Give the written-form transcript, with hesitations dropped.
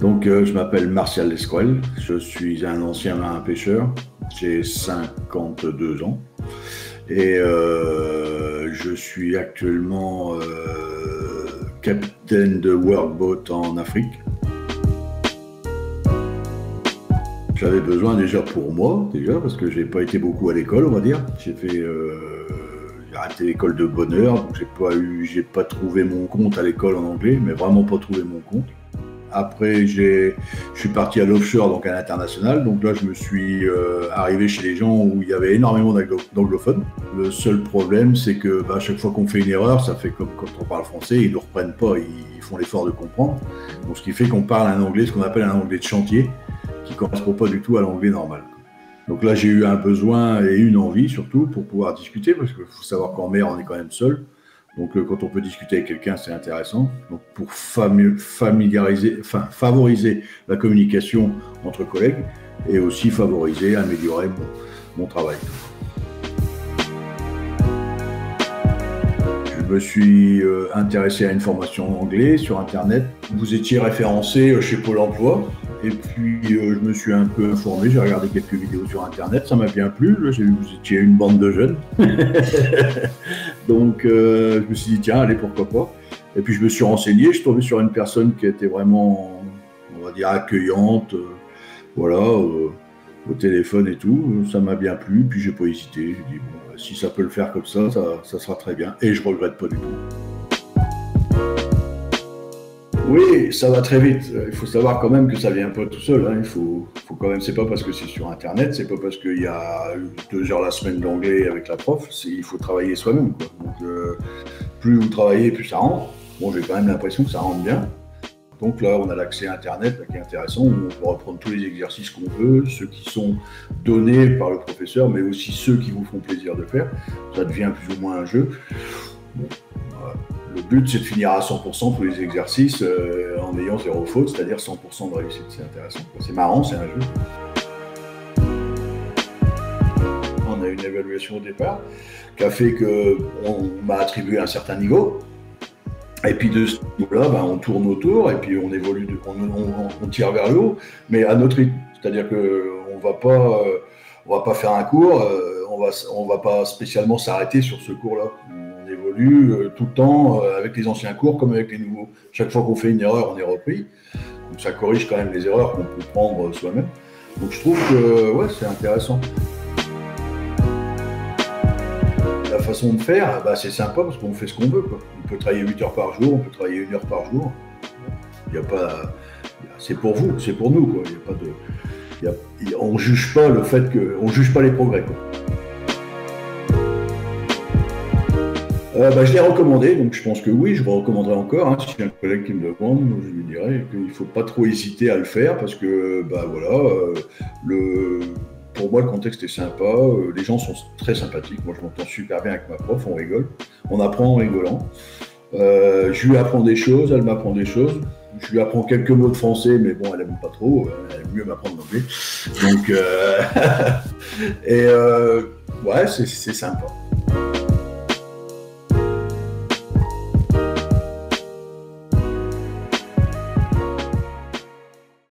Donc, je m'appelle Martial Lesquel, je suis un ancien marin pêcheur, j'ai 52 ans et je suis actuellement capitaine de workboat en Afrique. J'avais besoin déjà pour moi, parce que j'ai pas été beaucoup à l'école, on va dire. J'ai arrêté l'école de bonne heure, donc j'ai pas trouvé mon compte à l'école en anglais, mais vraiment pas trouvé mon compte. Après, je suis parti à l'offshore, donc à l'international. Donc là, je me suis arrivé chez les gens où il y avait énormément d'anglophones. Le seul problème, c'est que à chaque fois qu'on fait une erreur, ça fait comme quand on parle français, ils ne le reprennent pas, ils font l'effort de comprendre. Donc, ce qui fait qu'on parle un anglais, ce qu'on appelle un anglais de chantier, qui ne correspond pas du tout à l'anglais normal. Donc là, j'ai eu un besoin et une envie surtout pour pouvoir discuter, parce qu'il faut savoir qu'en mer, on est quand même seul. Donc, quand on peut discuter avec quelqu'un, c'est intéressant. Donc, pour favoriser la communication entre collègues et aussi améliorer mon travail. Je me suis intéressé à une formation en anglais sur Internet. Vous étiez référencé chez Pôle emploi. Et puis, je me suis un peu informé, j'ai regardé quelques vidéos sur Internet, ça m'a bien plu. J'ai vu que vous étiez une bande de jeunes. Donc, je me suis dit, tiens, allez, pourquoi pas. Et puis, je me suis renseigné, je suis tombé sur une personne qui était vraiment, on va dire, accueillante, au téléphone et tout. Ça m'a bien plu, puis j'ai pas hésité. J'ai dit, bon, si ça peut le faire comme ça sera très bien. Et je regrette pas du tout. Oui, ça va très vite. Il faut savoir quand même que ça vient pas tout seul. Il faut quand même. C'est pas parce que c'est sur Internet, c'est pas parce qu'il y a 2 heures la semaine d'anglais avec la prof. Il faut travailler soi-même, quoi. Donc, plus vous travaillez, plus ça rentre. Bon, j'ai quand même l'impression que ça rentre bien. Donc là, on a l'accès à Internet, qui est intéressant. Où on peut reprendre tous les exercices qu'on veut, ceux qui sont donnés par le professeur, mais aussi ceux qui vous font plaisir de faire. Ça devient plus ou moins un jeu. Bon, voilà. Le but, c'est de finir à 100% tous les exercices en ayant 0 faute, c'est-à-dire 100% de réussite. C'est intéressant. C'est marrant, c'est un jeu. On a une évaluation au départ qui a fait qu'on m'a attribué un certain niveau. Et puis de ce niveau-là, on tourne autour et puis on évolue, on tire vers le haut, mais à notre rythme. C'est-à-dire qu'on va pas faire un cours, on va pas spécialement s'arrêter sur ce cours-là. On évolue tout le temps avec les anciens cours comme avec les nouveaux. Chaque fois qu'on fait une erreur, on est repris. Donc ça corrige quand même les erreurs qu'on peut prendre soi-même. Donc je trouve que c'est intéressant. La façon de faire, c'est sympa parce qu'on fait ce qu'on veut, quoi. On peut travailler 8 heures par jour, on peut travailler 1 heure par jour. Il y a pas, c'est pour vous, c'est pour nous, quoi. Il y a pas de, on juge pas le fait que, on juge pas les progrès, quoi. Je l'ai recommandé, donc je pense que oui, je le recommanderai encore. Si j'ai un collègue qui me le demande, je lui dirai qu'il ne faut pas trop hésiter à le faire parce que, pour moi, le contexte est sympa, les gens sont très sympathiques. Moi, je m'entends super bien avec ma prof, on rigole, on apprend en rigolant. Je lui apprends des choses, elle m'apprend des choses. Je lui apprends quelques mots de français, mais bon, elle aime pas trop, elle aime mieux m'apprendre l'anglais. Donc, c'est sympa.